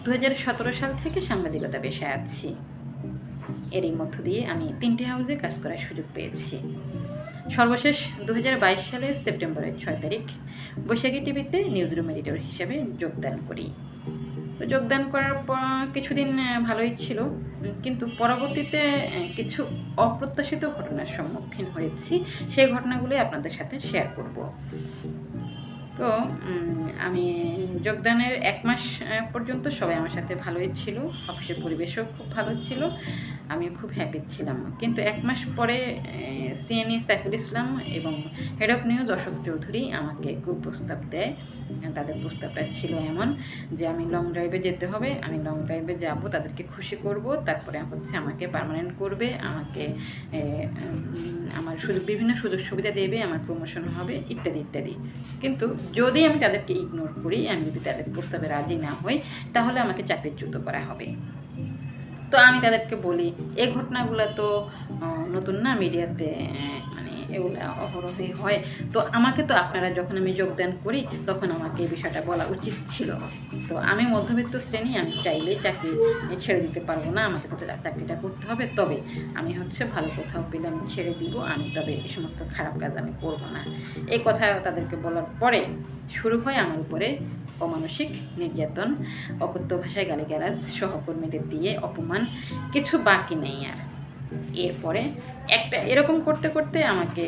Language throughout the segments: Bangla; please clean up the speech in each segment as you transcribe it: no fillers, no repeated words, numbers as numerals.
2017 সাল থেকে সাংবাদিকতা পেশায় আছি। এরই মধ্য দিয়ে আমি 3টে হাউজে কাজ করার সুযোগ পেয়েছি। সর্বশেষ 2022 সালের সেপ্টেম্বরের 6 তারিখ বৈশাখী টিভিতে নিউজ রুম এডিটর হিসেবে যোগদান করি। তো যোগদান করার পর কিছুদিন ভালোই ছিল, কিন্তু পরবর্তীতে কিছু অপ্রত্যাশিত ঘটনার সম্মুখীন হয়েছি। সেই ঘটনাগুলি আপনাদের সাথে শেয়ার করব। তো আমি যোগদানের 1 মাস পর্যন্ত সবাই আমার সাথে ভালোই ছিল, অফিসের পরিবেশও খুব ভালো ছিল, আমিও খুব হ্যাপি ছিলাম। কিন্তু 1 মাস পরে সিএনই সাইফুল ইসলাম এবং head of news Ashok Chowdhury আমাকে কুপ্রস্তাব দেয়। তাদের প্রস্তাবটা ছিল এমন যে আমি লং ড্রাইভে যেতে হবে, আমি লং ড্রাইভে যাব, তাদেরকে খুশি করব, তারপরে হচ্ছে আমাকে পার্মানেন্ট করবে, আমাকে আমার বিভিন্ন সুযোগ সুবিধা দেবে, আমার প্রমোশন হবে, ইত্যাদি ইত্যাদি। কিন্তু যদি আমি তাদেরকে ইগনোর করি, আমি যদি তাদের প্রস্তাবে রাজি না হই, তাহলে আমাকে চাকরিচ্যুত করা হবে। তো আমি তাদেরকে বলি, এই ঘটনাগুলো তো নতুন না, মিডিয়াতে মানে এগুলো অহরহই হয়। তো আমাকে তো আপনারা যখন আমি যোগদান করি তখন আমাকে এই বিষয়টা বলা উচিত ছিল। তো আমি মধ্যবিত্ত শ্রেণী, আমি চাইলেই চাকরি ছেড়ে দিতে পারবো না, আমাকে তো চাকরিটা করতে হবে। তবে আমি হচ্ছে ভালো কোথাও পেলে আমি ছেড়ে দিব, আমি তবে এই সমস্ত খারাপ কাজ আমি করব না। এই কথা তাদেরকে বলার পরে শুরু হয় আমার উপরে অমানসিক নির্যাতন, অকথ্য ভাষায় গালিগালাজ, সহকর্মীদের দিয়ে অপমান, কিছু বাকি নেই আর। এরপরে এরকম করতে করতে আমাকে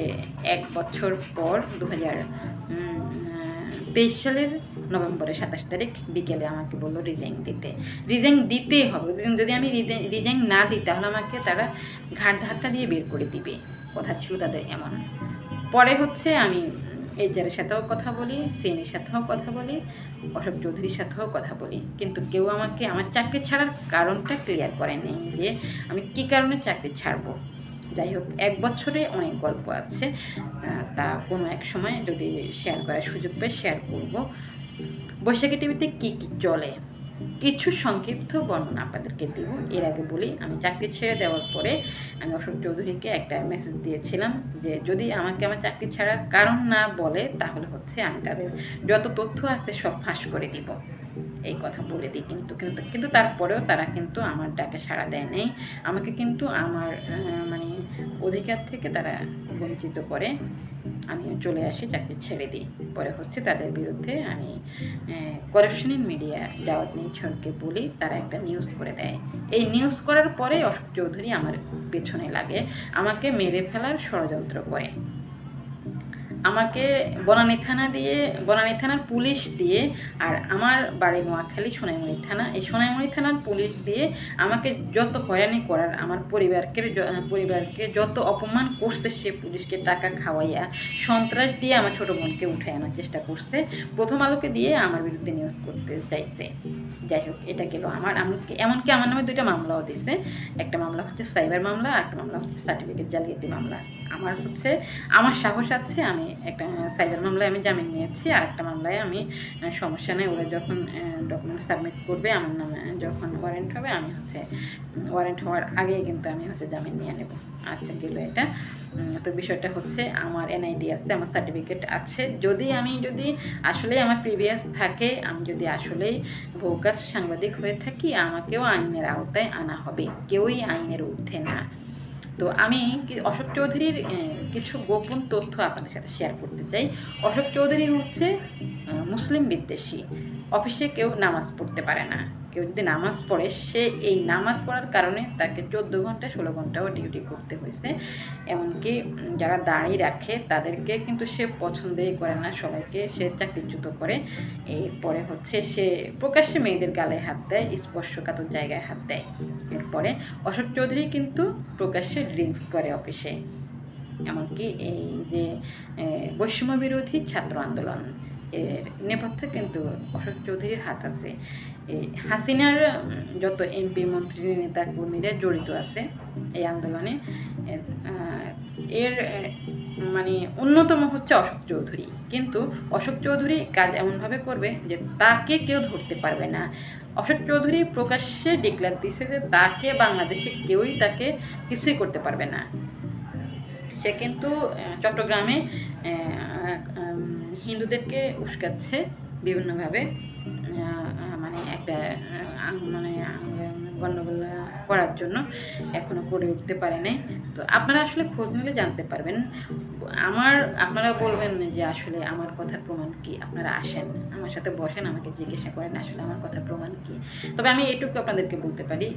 1 বছর পর 2023 সালের নভেম্বরের 27 তারিখ বিকেলে আমাকে বললো রিজাইন দিতেই হবে। যদি আমি রিজাইন না দিই তাহলে আমাকে তারা ঘাট ধাক্কা দিয়ে বের করে দিবে, কথা ছিল তাদের এমন। পরে হচ্ছে আমি এইচআরের সাথেও কথা বলি, সিএনএর সাথেও কথা বলি, অশোক চৌধুরীর সাথেও কথা বলি, কিন্তু কেউ আমাকে আমার চাকরি ছাড়ার কারণটা ক্লিয়ার করেনি যে আমি কী কারণে চাকরি ছাড়বো। যাই হোক, 1 বছরে অনেক গল্প আছে, তা কোনো এক সময় যদি শেয়ার করার সুযোগ পাই শেয়ার করব। বৈশাখী টিভিতে কী কী চলে কিছু সংক্ষিপ্ত বর্ণনা আপনাদেরকে দিব। এর আগে বলি, আমি চাকরি ছেড়ে দেওয়ার পরে আমি অশোক চৌধুরীকে একটা মেসেজ দিয়েছিলাম যে যদি আমাকে আমার চাকরি ছাড়ার কারণ না বলে তাহলে হচ্ছে আমি তাদের যত তথ্য আছে সব ফাঁস করে দিব, এই কথা বলে দিই। কিন্তু তারপরেও তারা কিন্তু আমার ডাকে সাড়া দেয় নাই, আমাকে কিন্তু আমার মানে অধিকার থেকে তারা বঞ্চিত করে। আমি চলে আসি, চাকরি ছেড়ে দিই। পরে হচ্ছে তাদের বিরুদ্ধে আমি করাপশন ইন মিডিয়া জাওয়াত নিছরকে বলি, তারা একটা নিউজ করে দেয়। এই নিউজ করার পরে অশোক চৌধুরী আমার পেছনে লাগে, আমাকে মেরে ফেলার ষড়যন্ত্র করে। আমাকে বনানী থানার পুলিশ দিয়ে, আর আমার বাড়ি নোয়াখালী সোনাইমুড়ি থানা, এই সোনাইমুড়ি থানার পুলিশ দিয়ে আমাকে যত হয়রানি করার, আমার পরিবারকে যত অপমান করছে, সে পুলিশকে টাকা খাওয়াইয়া সন্ত্রাস দিয়ে আমার ছোটো বোনকে উঠাই আনার চেষ্টা করছে, প্রথম আলোকে দিয়ে আমার বিরুদ্ধে নিউজ করতে চাইছে। যাই হোক, এটা গেল আমার, এমনকি আমার নামে 2টা মামলাও দিছে। একটা মামলা হচ্ছে সাইবার মামলা, আর একটা মামলা হচ্ছে সার্টিফিকেট জালিয়াতি মামলা। আমার সাহস আছে, আমি একটা সাইবার মামলায় আমি জামিন নিয়েছি, আর একটা মামলায় আমি সমস্যা নেই, ওরা যখন ডকুমেন্ট সাবমিট করবে আমার নামে, যখন ওয়ারেন্ট হবে, আমি হচ্ছে ওয়ারেন্ট হওয়ার আগেই কিন্তু আমি হচ্ছে জামিন নিয়ে নেব। আচ্ছা, গেল এটা। তো বিষয়টা হচ্ছে আমার এনআইডি আছে, আমার সার্টিফিকেট আছে। যদি আসলেই আমার প্রিভিয়াস থাকে, আমি যদি আসলেই ভোকাস সাংবাদিক হয়ে থাকি, আমাকেও আইনের আওতায় আনা হবে, কেউই আইনের ঊর্ধ্বে না। তো আমি অশোক চৌধুরীর কিছু গোপন তথ্য আপনাদের সাথে শেয়ার করতে চাই। অশোক চৌধুরী হচ্ছে মুসলিম বিদ্বেষী। অফিসে কেউ নামাজ পড়তে পারে না, কেউ যদি নামাজ পড়ে, সে এই নামাজ পড়ার কারণে তাকে 14 ঘন্টা 16 ঘন্টাও ডিউটি করতে হয়েছে। এমনকি যারা দাঁড়িয়ে রাখে তাদেরকে কিন্তু সে পছন্দই করে না, সবাইকে সে চাকরিচ্যুত করে। এরপরে হচ্ছে সে প্রকাশ্যে মেয়েদের গালে হাত দেয়, স্পর্শকাতর জায়গায় হাত দেয়। এরপরে অশোক চৌধুরী কিন্তু প্রকাশ্যে ড্রিঙ্কস করে অফিসে। এমনকি এই যে বৈষম্য বিরোধী ছাত্র আন্দোলন, এর নেপথ্যে কিন্তু অশোক চৌধুরীর হাত আছে। হাসিনার যত এমপি মন্ত্রী নেতা কর্মীরা জড়িত আছে এই আন্দোলনে। এর মানে অন্যতম হচ্ছে অশোক চৌধুরী। কিন্তু অশোক চৌধুরী কাজ এমনভাবে করবে যে তাকে কেউ ধরতে পারবে না। অশোক চৌধুরী প্রকাশ্যে ডিক্লেয়ার দিচ্ছে যে তাকে বাংলাদেশে কেউই তাকে কিছুই করতে পারবে না। সে কিন্তু চট্টগ্রামে হিন্দুদেরকে উস্কাচ্ছে বিভিন্নভাবে, মানে মানে একটা মানে গণ্ডগোল করার জন্য এখনও করে উঠতে পারে নাই। তো আপনারা আসলে খোঁজ নিলে জানতে পারবেন। আপনারা বলবেন যে আসলে আমার কথার প্রমাণ কি, আপনারা আসেন আমার সাথে বসেন, আমাকে জিজ্ঞাসা করেন আসলে আমার কথার প্রমাণ কি। তবে আমি এটুকু আপনাদেরকে বলতে পারি,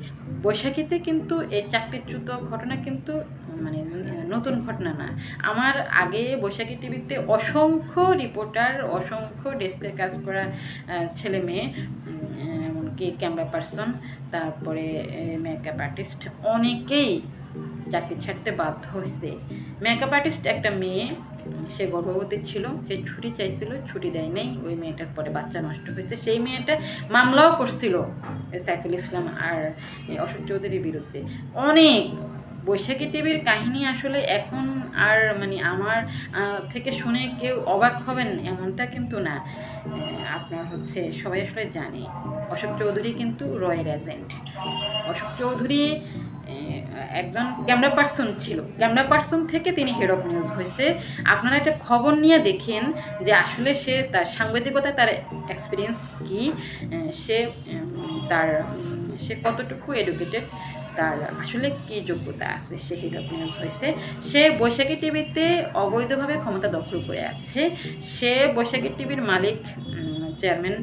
বৈশাখীতে কিন্তু এই চাকরিচ্যুত ঘটনা কিন্তু মানে নতুন ঘটনা না। আমার আগে বৈশাখী টিভিতে অসংখ্য রিপোর্টার, অসংখ্য ডেস্কে কাজ করা ছেলে মেয়ে, এমনকি ক্যামেরা পার্সন, তারপরে মেকআপ আর্টিস্ট, অনেকেই চাকরি ছাড়তে বাধ্য হয়েছে। মেকআপ আর্টিস্ট একটা মেয়ে, সে গর্ভবতী ছিল, সে ছুটি চাইছিল, ছুটি দেয় নাই, ওই মেয়েটার পরে বাচ্চা নষ্ট হয়েছে। সেই মেয়েটা মামলাও করছিল সাইফুল ইসলাম আর অশোক চৌধুরীর বিরুদ্ধে। অনেক বৈশাখী টিভির কাহিনী আসলে এখন আর মানে আমার থেকে শুনে কেউ অবাক হবেন এমনটা কিন্তু না। আপনার হচ্ছে সবাই আসলে জানে অশোক চৌধুরী কিন্তু রয়ের এজেন্ট। অশোক চৌধুরী একজন ক্যামেরা পার্সন ছিল, ক্যামেরা পার্সন থেকে তিনি হেড অফ নিউজ হয়েছে। আপনারা একটা খবর নিয়ে দেখেন যে আসলে সে তার সাংবাদিকতায় তার এক্সপিরিয়েন্স কী, সে কতটুকু এডুকেটেড, তার আসলে কী যোগ্যতা আছে, সে হেড অফ নিউজ হয়েছে। সে বৈশাখী টিভিতে অবৈধভাবে ক্ষমতা দখল করে আছে। সে বৈশাখী টিভির মালিক চেয়ারম্যান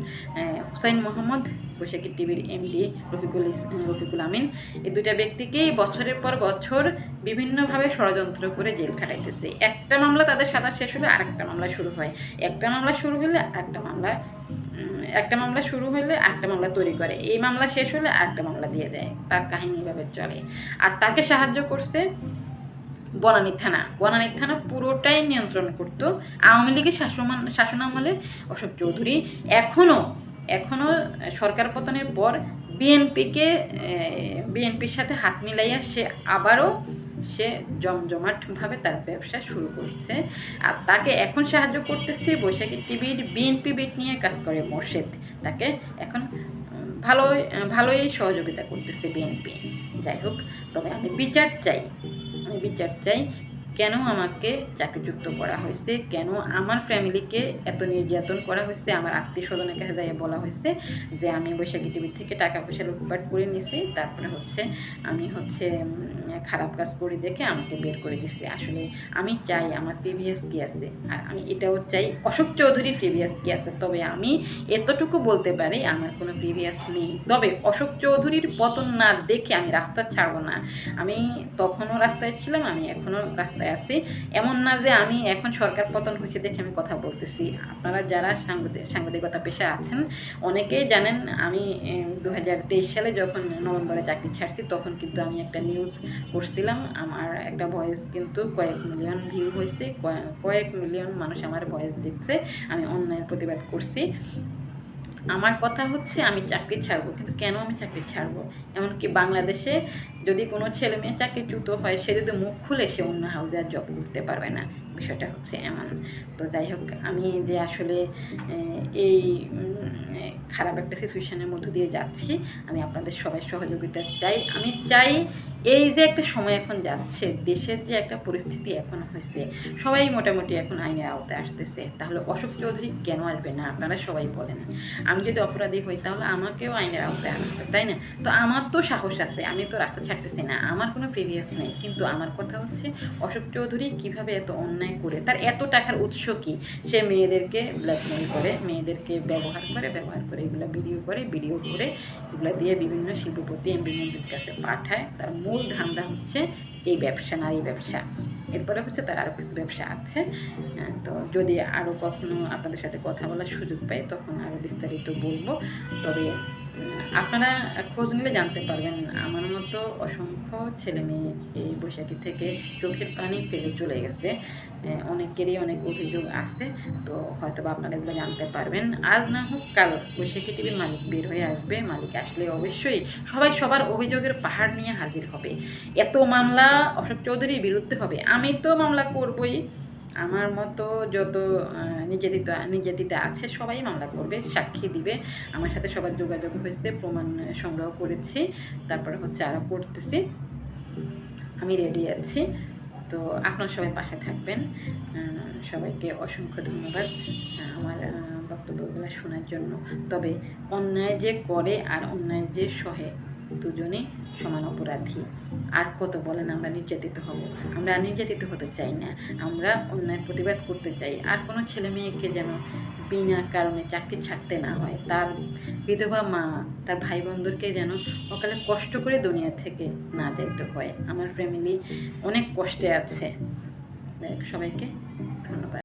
হুসাইন মোহাম্মদ, বৈশাখী টিভির এমডি রফিকুল আমিন, এই দুইটা ব্যক্তিকেই বছরের পর বছর বিভিন্নভাবে ষড়যন্ত্র করে জেল খাটাইতেছে। একটা মামলা তাদের সাদা শেষ হলে আরেকটা মামলা শুরু হয়, একটা মামলা শুরু হলে আরেকটা মামলা তৈরি করে, এই মামলা শেষ হলে আরেকটা মামলা দিয়ে দেয়। তার কাহিনী এভাবে চলে। আর তাকে সাহায্য করছে বনানী থানা পুরোটাই নিয়ন্ত্রণ করত আওয়ামী লীগের শাসনামলে অশোক চৌধুরী। এখনও সরকার পতনের পর বিএনপির সাথে হাত মিলাইয়া সে জমজমাটভাবে তার ব্যবসা শুরু করছে। আর তাকে এখন সাহায্য করতেছে বৈশাখী টিভির বিএনপি বিট নিয়ে কাজ করে মোর্শেদ, তাকে এখন ভালোই সহযোগিতা করতেছে বিএনপি। যাই হোক, তবে আমি বিচার চাই কেন আমাকে চাকরিচ্যুত করা হয়েছে, কেন আমার ফ্যামিলিকে এত নির্যাতন করা হয়েছে। আমার আত্মীয় স্বজনের কাছে যাই বলা হয়েছে যে আমি বৈশাখী টিভি থেকে টাকা পয়সা লুটপাট করে নিছি, তারপরে আমি খারাপ কাজ করি দেখে আমাকে বের করে দিচ্ছে। আসলে আমি চাই আমার প্রিভিয়াস কি আছে, আর আমি এটাও চাই অশোক চৌধুরীর প্রিভিয়াস কি আছে। তবে আমি এতটুকু বলতে পারি আমার কোনো প্রিভিয়াস নেই। তবে অশোক চৌধুরীর পতন না দেখে আমি রাস্তা ছাড়বো না। আমি তখনও রাস্তায় ছিলাম, আমি এখনও রাস্তায় আছি। এমন না যে আমি এখন সরকার পতন হয়েছে দেখে আমি কথা বলতেছি। আপনারা যারা সাংবাদিকতা পেশা আছেন অনেকেই জানেন, আমি 2023 সালে যখন নভেম্বরে চাকরি ছাড়ছি তখন কিন্তু আমি একটা নিউজ করছিলাম। আমার একটা ভয়েস কিন্তু কয়েক মিলিয়ন ভিউ হয়েছে, কয়েক মিলিয়ন মানুষ আমার ভয়েস দেখছে। আমি অন্যায়ের প্রতিবাদ করছি। আমার কথা হচ্ছে আমি চাকরি ছাড়বো, কিন্তু কেন আমি চাকরি ছাড়বো? এমনকি বাংলাদেশে যদি কোনো ছেলে মেয়ে চাকরিচ্যুত হয়, সে যদি মুখ খুলে সে অন্য হাউসে আর জব করতে পারবে না। বিষয়টা হচ্ছে এমন। তো যাই হোক, আমি যে আসলে এই খারাপ একটা সিচুয়েশনের মধ্য দিয়ে যাচ্ছি, আমি আপনাদের সবাই সহযোগিতা চাই। আমি চাই এই যে একটা সময় এখন যাচ্ছে, দেশের যে একটা পরিস্থিতি এখন হয়েছে, সবাই মোটামুটি এখন আইনের আওতায় আসতেছে। তাহলে অশোক চৌধুরী কেন আসবে না? আপনারা সবাই বলেন। আমি যদি অপরাধী হই তাহলে আমাকেও আইনের আওতায় আনা হবে, তাই না? তো আমার তো সাহস আছে, আমি তো রাস্তা ছাড়তেছি না, আমার কোনো প্রিভিয়াস নেই। কিন্তু আমার কথা হচ্ছে অশোক চৌধুরী কীভাবে এত অন্যায় করে, তার এত টাকার উৎস কী? সে মেয়েদেরকে ব্ল্যাকমেল করে, মেয়েদেরকে ব্যবহার করে এগুলো ভিডিও করে এগুলো দিয়ে বিভিন্ন শিল্পপতি এমপি মন্ত্রীর কাছে পাঠায়। তার মূল ধান্দা হচ্ছে এই ব্যবসা, নারী ব্যবসা। এরপরে হচ্ছে তার আরও কিছু ব্যবসা আছে। তো যদি আরও কখনো আপনাদের সাথে কথা বলার সুযোগ পাই তখন আরও বিস্তারিত বলবো। তবে আপনারা খোঁজ নিলে জানতে পারবেন, আমার মতো অসংখ্য ছেলে মেয়ে এই বৈশাখী থেকে চোখের পানি ফেলে চলে গেছে। অনেকেরই অনেক অভিযোগ আছে, তো হয়তো বা আপনারা এগুলো জানতে পারবেন। আজ না হোক কাল বৈশাখী টিভির মালিক বের হয়ে আসবে। মালিক আসলে অবশ্যই সবাই সবার অভিযোগের পাহাড় নিয়ে হাজির হবে। এত মামলা অশোক চৌধুরীর বিরুদ্ধে হবে, আমি তো মামলা করবই। আমার মতো যত নির্যাতিতা আছে সবাই মামলা করবে, সাক্ষী দিবে। আমার সাথে সবার যোগাযোগ হয়েছে, প্রমাণ সংগ্রহ করেছি, তারপরে আরও করতেছি। আমি রেডি আছি। তো আপনারা সবাই পাশে থাকবেন। সবাইকে অসংখ্য ধন্যবাদ। আমার বক্তব্যগুলো শোনার জন্য। তবে অন্যায় যে করে আর অন্যায় যে সহে, দুজনেই সমান অপরাধী। আর কত বলেন আমরা নির্যাতিত হব? আমরা আর নির্যাতিত হতে চাই না, আমরা অন্যায়ের প্রতিবাদ করতে চাই। আর কোনো ছেলে মেয়েকে যেন বিনা কারণে চাকরি ছাড়তে না হয়, তার বিধবা মা, তার ভাই বোনদেরকে যেন অকালে কষ্ট করে দুনিয়া থেকে না যাইতে হয়। আমার ফ্যামিলি অনেক কষ্টে আছে। সবাইকে ধন্যবাদ।